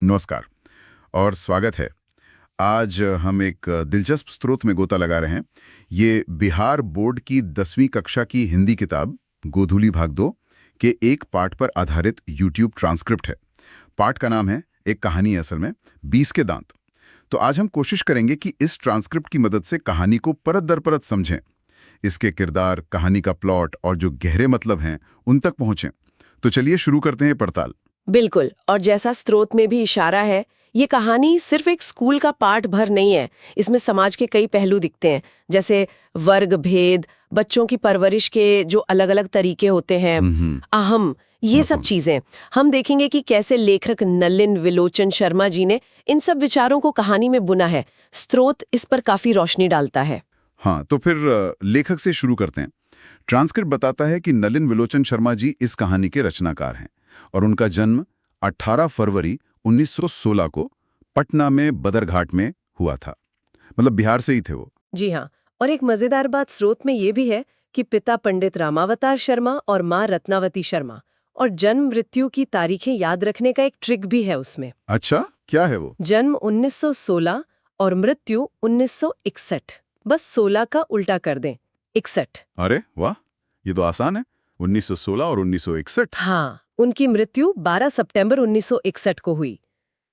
नमस्कार और स्वागत है। आज हम एक दिलचस्प स्रोत में गोता लगा रहे हैं। ये बिहार बोर्ड की 10वीं कक्षा की हिंदी किताब गोधूली भाग 2 के एक पाठ पर आधारित यूट्यूब ट्रांसक्रिप्ट है। पाठ का नाम है एक कहानी, असल में 20 के दांत। तो आज हम कोशिश करेंगे कि इस ट्रांसक्रिप्ट की मदद से कहानी को परत दर परत समझें, इसके किरदार, कहानी का प्लॉट और जो गहरे मतलब हैं उन तक पहुंचें। तो चलिए शुरू करते हैं पड़ताल। बिल्कुल, और जैसा स्रोत में भी इशारा है, ये कहानी सिर्फ एक स्कूल का पाठ भर नहीं है। इसमें समाज के कई पहलू दिखते हैं, जैसे वर्ग भेद, बच्चों की परवरिश के जो अलग अलग तरीके होते हैं, अहम, ये सब चीजें हम देखेंगे कि कैसे लेखक नलिन विलोचन शर्मा जी ने इन सब विचारों को कहानी में बुना है। स्रोत इस पर काफी रोशनी डालता है। हाँ, तो फिर लेखक से शुरू करते हैं। ट्रांसक्रिप्ट बताता है कि नलिन विलोचन शर्मा जी इस कहानी के रचनाकार हैं और उनका जन्म 18 फरवरी 1916 को पटना में बदरघाट में हुआ था। मतलब बिहार से ही थे वो। जी हाँ, और एक मजेदार बात स्रोत में ये भी है कि पिता पंडित रामावतार शर्मा और माँ रत्नावती शर्मा, और जन्म मृत्यु की तारीखें याद रखने का एक ट्रिक भी है उसमें। अच्छा, क्या है वो? जन्म 1916 और मृत्यु 1961। बस 16 का उल्टा कर दें, 61। अरे वाह, ये तो आसान है। 1916 और 1961। हाँ, उनकी मृत्यु 12 सितंबर 1961 को हुई।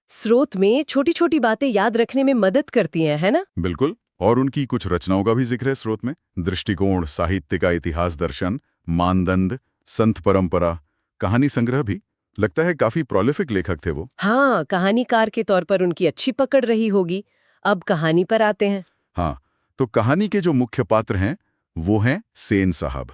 स्रोत में छोटी छोटी बातें याद रखने में मदद करती हैं, है ना? बिल्कुल। और उनकी कुछ रचनाओं का भी जिक्र है स्रोत में। दृष्टिकोण, साहित्य का इतिहास दर्शन, मानदंड, संत परंपरा, कहानी संग्रह भी। लगता है काफी प्रोलिफिक लेखक थे वो। हाँ, कहानीकार के तौर पर उनकी अच्छी पकड़ रही होगी। अब कहानी पर आते हैं। हाँ, तो कहानी के जो मुख्य पात्र हैं वो हैं सेन साहब,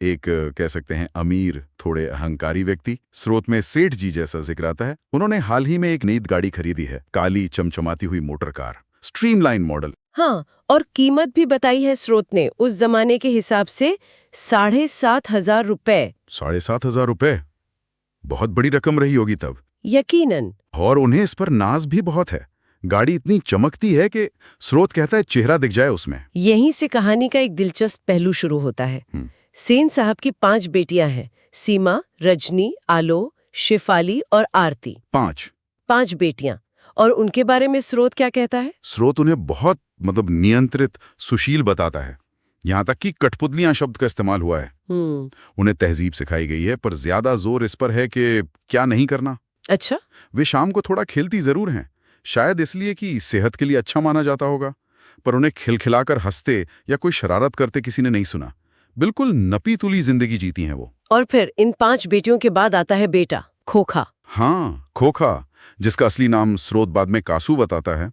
एक कह सकते हैं अमीर, थोड़े अहंकारी व्यक्ति। स्रोत में सेठ जी जैसा जिक्र आता है। उन्होंने हाल ही में एक नई गाड़ी खरीदी है, काली चमचमाती हुई मोटर कार, स्ट्रीमलाइन मॉडल। हाँ, और कीमत भी बताई है स्रोत ने, उस जमाने के हिसाब से 7,500 रुपए। 7,500 रुपए बहुत बड़ी रकम रही होगी तब। यकीनन। और उन्हें इस पर नाज भी बहुत है। गाड़ी इतनी चमकती है कि स्रोत कहता है चेहरा दिख जाए उसमें। यहीं से कहानी का एक दिलचस्प पहलू शुरू होता है। सेन साहब की 5 बेटियां हैं, सीमा, रजनी, आलो, शिफाली और आरती। 5 बेटियां। और उनके बारे में स्रोत क्या कहता है? स्रोत उन्हें बहुत नियंत्रित, सुशील बताता है। यहाँ तक कि कठपुतलियां शब्द का इस्तेमाल हुआ है। उन्हें तहजीब सिखाई गई है, पर ज्यादा जोर इस पर है कि क्या नहीं करना। अच्छा। वे शाम को थोड़ा खेलती जरूर हैं, शायद इसलिए कि सेहत के लिए अच्छा माना जाता होगा, पर उन्हें खिलखिलाकर हंसते या कोई शरारत करते किसी ने नहीं सुना। बिल्कुल नपी तुली जिंदगी जीती हैं वो। और फिर इन 5 बेटियों के बाद आता है बेटा खोखा। हाँ, खोखा, जिसका असली नाम स्रोत बाद में कासू बताता है,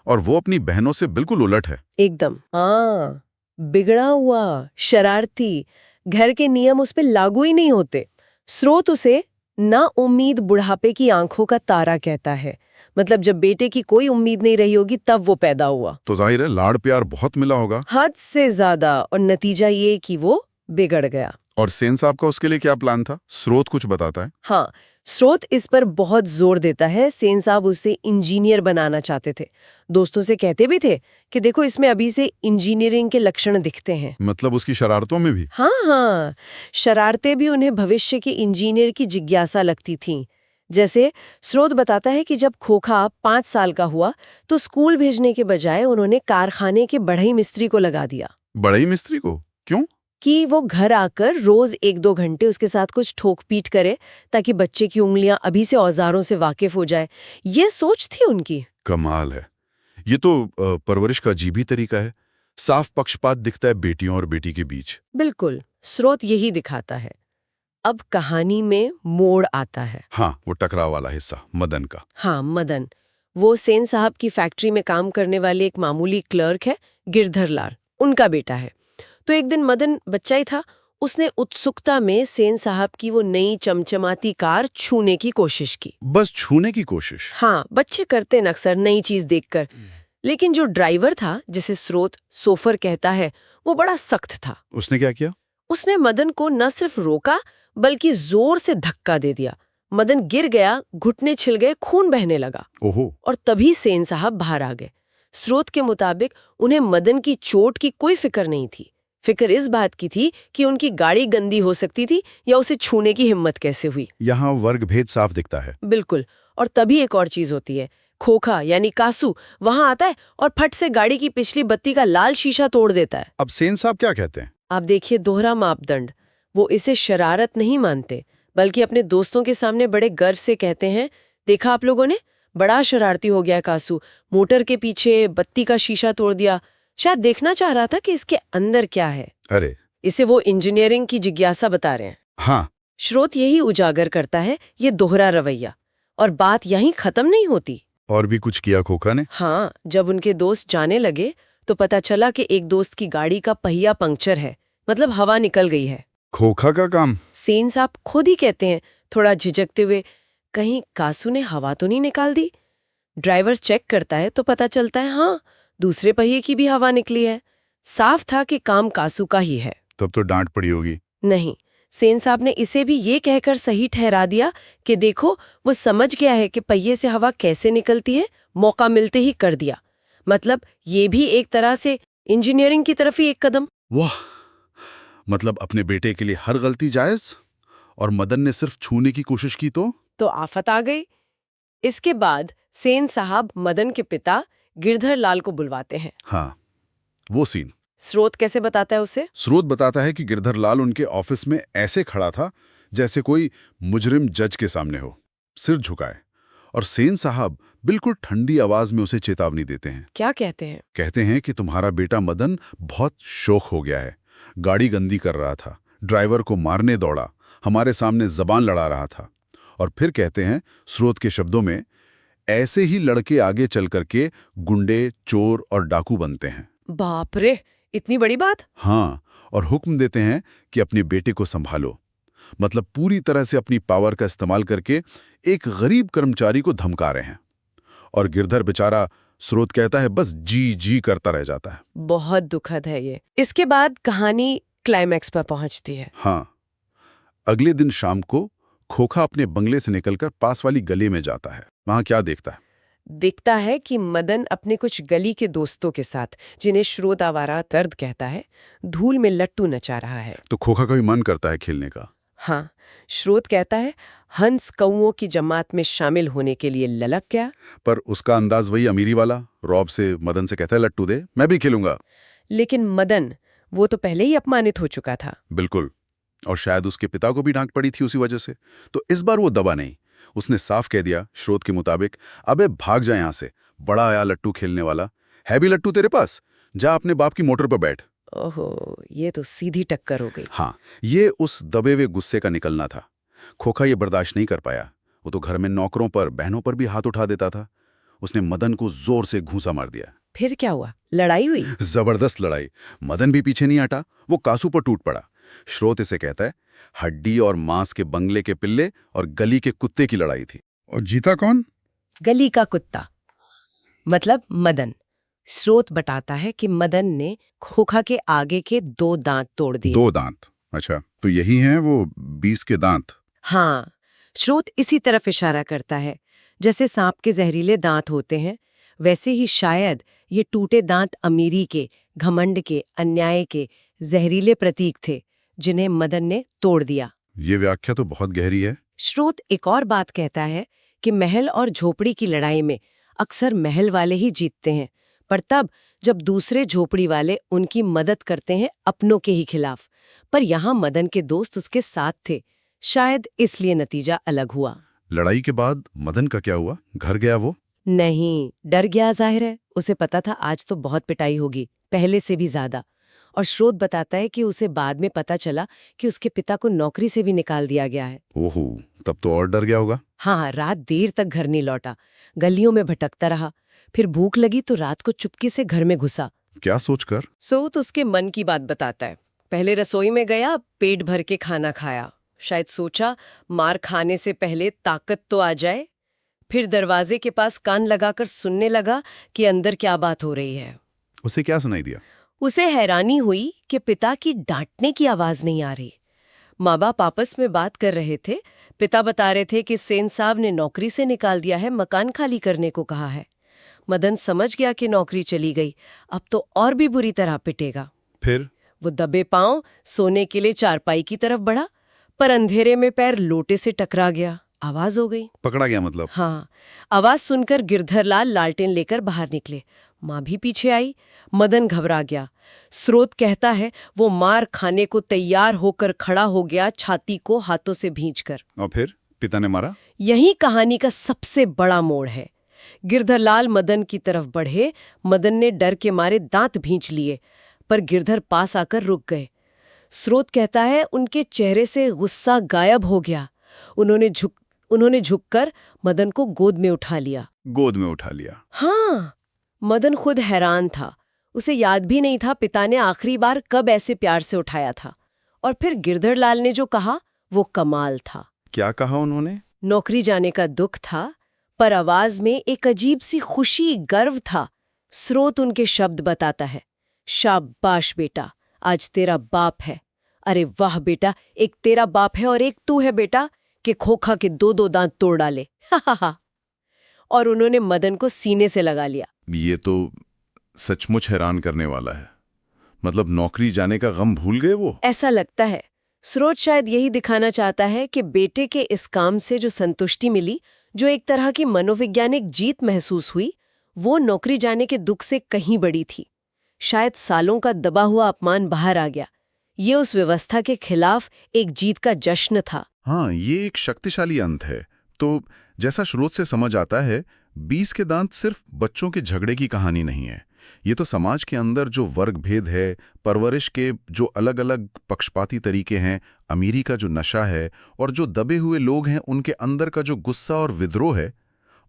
और वो अपनी बहनों से बिल्कुल उलट है। एकदम। हाँ, बिगड़ा हुआ, शरारती, घर के नियम उस पे लागू ही नहीं होते। स्रोत उसे ना उम्मीद बुढ़ापे की आंखों का तारा कहता है। मतलब जब बेटे की कोई उम्मीद नहीं रही होगी तब वो पैदा हुआ। तो जाहिर है लाड़ प्यार बहुत मिला होगा, हद से ज्यादा, और नतीजा ये कि वो बिगड़ गया। और सेन साहब का उसके लिए क्या प्लान था? स्रोत कुछ बताता है। हाँ, स्रोत इस पर बहुत जोर देता है। सेन साहब उसे इंजीनियर बनाना चाहते थे। दोस्तों से कहते भी थे कि देखो इसमें अभी से इंजीनियरिंग के लक्षण दिखते हैं। मतलब उसकी शरारतों में भी? हाँ, शरारतें भी उन्हें भविष्य के इंजीनियर की जिज्ञासा लगती थीं। जैसे स्रोत बताता है कि जब खोखा 5 साल का हुआ तो स्कूल भेजने के बजाय उन्होंने कारखाने के बढ़ई मिस्त्री को लगा दिया। बढ़ई मिस्त्री को? क्यों? कि वो घर आकर रोज 1-2 घंटे उसके साथ कुछ ठोक पीट करे, ताकि बच्चे की उंगलियां अभी से औजारों से वाकिफ हो जाए। ये सोच थी उनकी। कमाल है। ये तो परवरिश का अजीब ही तरीका है। साफ पक्षपात दिखता है बेटियों और बेटी के बीच। बिल्कुल, स्रोत यही दिखाता है। अब कहानी में मोड़ आता है। हाँ, वो टकराव वाला हिस्सा मदन का। हाँ, मदन, वो सेन साहब की फैक्ट्री में काम करने वाले एक मामूली क्लर्क है, गिरधर लाल, उनका बेटा है। तो एक दिन मदन बच्चा ही था, उसने उत्सुकता में सेन साहब की वो नई चमचमाती कार छूने की कोशिश की। बस छूने की कोशिश? हाँ, बच्चे करते न अक्सर नई चीज देखकर। लेकिन जो ड्राइवर था, जिसे स्रोत सोफर कहता है, वो बड़ा सख्त था। उसने क्या किया? उसने मदन को न सिर्फ रोका बल्कि जोर से धक्का दे दिया। मदन गिर गया, घुटने छिल गए, खून बहने लगा। ओहो। और तभी सेन साहब बाहर आ गए। स्रोत के मुताबिक उन्हें मदन की चोट की कोई फिक्र नहीं थी। फिक्र इस बात की थी कि उनकी गाड़ी गंदी हो सकती थी या उसे छूने की हिम्मत कैसे हुई। यहाँ वर्ग भेद साफ दिखता है। बिल्कुल। और तभी एक और चीज होती है, खोखा यानी कासू वहां आता है और फट से गाड़ी की पिछली बत्ती का लाल शीशा तोड़ देता है। अब सेन साहब क्या कहते हैं? आप देखिए दोहरा मापदंड, वो इसे शरारत नहीं मानते बल्कि अपने दोस्तों के सामने बड़े गर्व से कहते हैं, देखा आप लोगों ने, बड़ा शरारती हो गया कासू, मोटर के पीछे बत्ती का शीशा तोड़ दिया। शायद देखना चाह रहा था कि इसके अंदर क्या है। अरे इसे वो इंजीनियरिंग की जिज्ञासा बता रहे हैं। हाँ, स्रोत यही उजागर करता है, ये दोहरा रवैया। और बात यहीं खत्म नहीं होती। और भी कुछ किया खोखा ने? हाँ, जब उनके दोस्त जाने लगे तो पता चला कि एक दोस्त की गाड़ी का पहिया पंक्चर है, मतलब हवा निकल गई है। खोखा का काम? सेन साहब खुद ही कहते हैं, थोड़ा झिझकते हुए, कहीं कासू ने हवा तो नहीं निकाल दी? ड्राइवर चेक करता है तो पता चलता है हाँ, दूसरे पहिए की भी हवा निकली है। साफ था कि काम कासू का ही है। तब तो डांट पड़ी होगी। नहीं, सेन साहब ने इसे भी ये कहकर सही ठहरा दिया कि देखो, वो समझ गया है कि पहिए से हवा कैसे निकलती है, मौका मिलते ही कर दिया। मतलब ये भी एक तरह से इंजीनियरिंग की तरफ ही एक कदम। वाह, मतलब अपने बेटे के लिए हर गलती जायज, और मदन ने सिर्फ छूने की कोशिश की तो आफत आ गई। इसके बाद सेन साहब मदन के पिता गिरधर लाल को बुलवाते हैं। हाँ, वो सीन स्रोत कैसे बताता है उसे? स्रोत बताता है कि गिरधर लाल उनके ऑफिस में ऐसे खड़ा था जैसे कोई मुजरिम जज के सामने हो, सिर झुकाए, और सेन साहब बिल्कुल ठंडी आवाज में उसे चेतावनी देते हैं। क्या कहते हैं? कहते हैं कि तुम्हारा बेटा मदन बहुत शोख हो गया है, गाड़ी गंदी कर रहा था, ड्राइवर को मारने दौड़ा, हमारे सामने जबान लड़ा रहा था। और फिर कहते हैं, स्रोत के शब्दों में, ऐसे ही लड़के आगे चल करके गुंडे, चोर और डाकू बनते हैं। बाप रे, इतनी बड़ी बात! हाँ, और हुक्म देते हैं कि अपने बेटे को संभालो। मतलब पूरी तरह से अपनी पावर का इस्तेमाल करके एक गरीब कर्मचारी को धमका रहे हैं। और गिरधर बेचारा, स्रोत कहता है, बस जी जी करता रह जाता है। बहुत दुखद है ये। इसके बाद कहानी क्लाइमैक्स पर पहुंचती है। हाँ, अगले दिन शाम को खोखा अपने बंगले से निकलकर पास वाली गली में जाता है। वहां क्या देखता है? दिखता है कि मदन अपने कुछ गली के दोस्तों के साथ, जिन्हें श्रोत आवारा दर्द कहता है, धूल में लट्टू नचा रहा है। तो खोखा का भी मन करता है खेलने का। हाँ, श्रोत कहता है, हंस कौओं की जमात में शामिल होने के लिए ललक गया। पर उसका अंदाज वही अमीरी वाला, रौब से मदन से कहता है, लट्टू दे, मैं भी खेलूंगा। लेकिन मदन, वो तो पहले ही अपमानित हो चुका था। बिल्कुल, और शायद उसके पिता को भी डांट पड़ी थी उसी वजह से। तो इस बार वो दबा नहीं, उसने साफ कह दिया स्रोत के मुताबिक, अबे भाग जा यहां से, बड़ा आया लट्टू खेलने वाला, है भी लट्टू तेरे पास, जा अपने बाप की मोटर पर बैठ। ओहो, ये तो सीधी टक्कर हो गई। हाँ, ये उस दबे हुए गुस्से का निकलना था। खोखा ये बर्दाश्त नहीं कर पाया। वो तो घर में नौकरों पर, बहनों पर भी हाथ उठा देता था। उसने मदन को जोर से घूंसा मार दिया। फिर क्या हुआ? लड़ाई हुई? जबरदस्त लड़ाई। मदन भी पीछे नहीं हटा, वो कासू पर टूट पड़ा। स्रोत इसे कहता है, हड्डी और मांस के बंगले के पिल्ले और गली के कुत्ते की लड़ाई थी। और जीता कौन? गली का कुत्ता, मतलब मदन। स्रोत बताता है कि मदन ने खोखा के आगे के 2 दांत तोड़ दिए। 2 दांत? अच्छा, तो यही हैं वो 20 के दांत। हाँ, स्रोत इसी तरफ इशारा करता है, जैसे सांप के जहरीले दांत होते हैं, वैसे ही शायद ये टूटे दांत अमीरी के, घमंड के, अन्याय के जहरीले प्रतीक थे, जिन्हें मदन ने तोड़ दिया। ये व्याख्या तो बहुत गहरी है। स्रोत एक और बात कहता है कि महल और झोपड़ी की लड़ाई में अक्सर महल वाले ही जीतते हैं, पर तब जब दूसरे झोपड़ी वाले उनकी मदद करते हैं अपनों के ही खिलाफ। पर यहाँ मदन के दोस्त उसके साथ थे, शायद इसलिए नतीजा अलग हुआ। लड़ाई के बाद मदन का क्या हुआ? घर गया वो? नहीं, डर गया जाहिर है। उसे पता था आज तो बहुत पिटाई होगी, पहले से भी ज्यादा। और स्रोत बताता है कि उसे बाद में पता चला कि उसके पिता को नौकरी से भी निकाल दिया गया है। ओहो, तब तो और डर गया होगा। हाँ, रात देर तक घर नहीं लौटा, गलियों में भटकता रहा। फिर भूख लगी तो रात को चुपके से घर में घुसा। क्या सोचकर? स्रोत उसके मन की बात बताता है। पहले रसोई में गया, पेट भर के खाना खाया, शायद सोचा मार खाने से पहले ताकत तो आ जाए। फिर दरवाजे के पास कान लगाकर सुनने लगा कि अंदर क्या बात हो रही है। उसे क्या सुनाई दिया? उसे हैरानी हुई कि पिता की डांटने की आवाज नहीं आ रही। माँ बाप आपस में बात कर रहे थे। पिता बता रहे थे कि सेन साहब ने नौकरी से निकाल दिया है, मकान खाली करने को कहा है। मदन समझ गया कि नौकरी चली गई, अब तो और भी बुरी तरह पिटेगा। फिर वो दबे पांव सोने के लिए चारपाई की तरफ बढ़ा, पर अंधेरे में पैर लोटे से टकरा गया। आवाज हो गई। पकड़ा गया मतलब? हाँ, आवाज सुनकर गिरधरलाल लालटेन लेकर बाहर निकले। माँ भी पीछे आई। मदन घबरा गया। स्रोत कहता है वो मार खाने को तैयार होकर खड़ा हो गया, छाती को हाथों से भींचकर। और फिर पिता ने मारा? यही कहानी का सबसे बड़ा मोड़ है। गिरधरलाल मदन की तरफ बढ़े। मदन ने डर के मारे दांत भींच लिए, पर गिरधर पास आकर रुक गए। स्रोत कहता है उनके चेहरे से गुस्सा गायब हो गया। उन्होंने झुककर मदन को गोद में उठा लिया। गोद में उठा लिया? हाँ। मदन खुद हैरान था। उसे याद भी नहीं था पिता ने आखिरी बार कब ऐसे प्यार से उठाया था। और फिर गिरधरलाल ने जो कहा वो कमाल था। क्या कहा उन्होंने? नौकरी जाने का दुख था, पर आवाज में एक अजीब सी खुशी, गर्व था। स्रोत उनके शब्द बताता है, शाबाश बेटा, आज तेरा बाप है। अरे वाह बेटा, एक तेरा बाप है और एक तू है बेटा, कि खोखा के दो दो दांत तोड़ डाले। हा। और उन्होंने मदन को सीने से लगा लिया। ये तो सचमुच हैरान करने वाला है। मतलब नौकरी जाने का गम भूल गए वो? ऐसा लगता है। स्रोत शायद यही दिखाना चाहता है कि बेटे के इस काम से जो संतुष्टि मिली, जो एक तरह की मनोवैज्ञानिक जीत महसूस हुई, वो नौकरी जाने के दुख से कहीं बड़ी थी। शायद सालों का दबा हुआ अपमान बाहर आ गया। ये उस व्यवस्था के खिलाफ एक जीत का जश्न था। हाँ, ये एक शक्तिशाली अंत है। तो जैसा स्रोत से समझ आता है, 20 के दांत सिर्फ बच्चों के झगड़े की कहानी नहीं है। ये तो समाज के अंदर जो वर्ग भेद है, परवरिश के जो अलग अलग पक्षपाती तरीके हैं, अमीरी का जो नशा है और जो दबे हुए लोग हैं उनके अंदर का जो गुस्सा और विद्रोह है,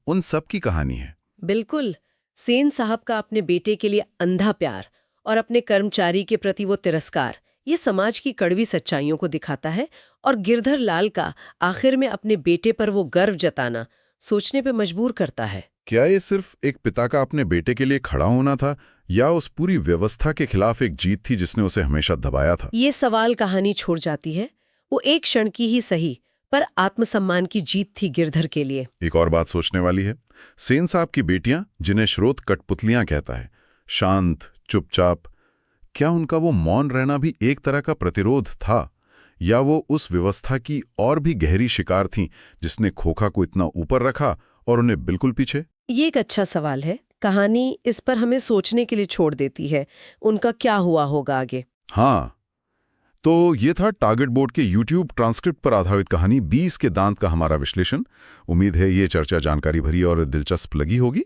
उन सब की कहानी है। बिल्कुल। सेन साहब का अपने बेटे के लिए अंधा प्यार और अपने कर्मचारी के प्रति वो तिरस्कार, ये समाज की कड़वी सच्चाइयों को दिखाता है। और गिरधर लाल का आखिर में अपने बेटे पर वो गर्व जताना सोचने पे मजबूर करता है। क्या ये सिर्फ एक पिता का अपने बेटे के लिए खड़ा होना था, या उस पूरी व्यवस्था के खिलाफ एक जीत थी जिसने उसे हमेशा दबाया था? ये सवाल कहानी छोड़ जाती है। वो एक क्षण की ही सही, पर आत्मसम्मान की जीत थी गिरधर के लिए। एक और बात सोचने वाली है। सेन साहब की बेटियां, जिन्हें स्रोत कठपुतलियां कहता है, शांत, चुपचाप, क्या उनका वो मौन रहना भी एक तरह का प्रतिरोध था, या वो उस व्यवस्था की और भी गहरी शिकार थीं जिसने खोखा को इतना ऊपर रखा और उन्हें बिल्कुल पीछे? ये एक अच्छा सवाल है। कहानी इस पर हमें सोचने के लिए छोड़ देती है। उनका क्या हुआ होगा आगे? हाँ, तो ये था टारगेट बोर्ड के YouTube ट्रांसक्रिप्ट पर आधारित कहानी 20 के दांत का हमारा विश्लेषण। उम्मीद है ये चर्चा जानकारी भरी और दिलचस्प लगी होगी।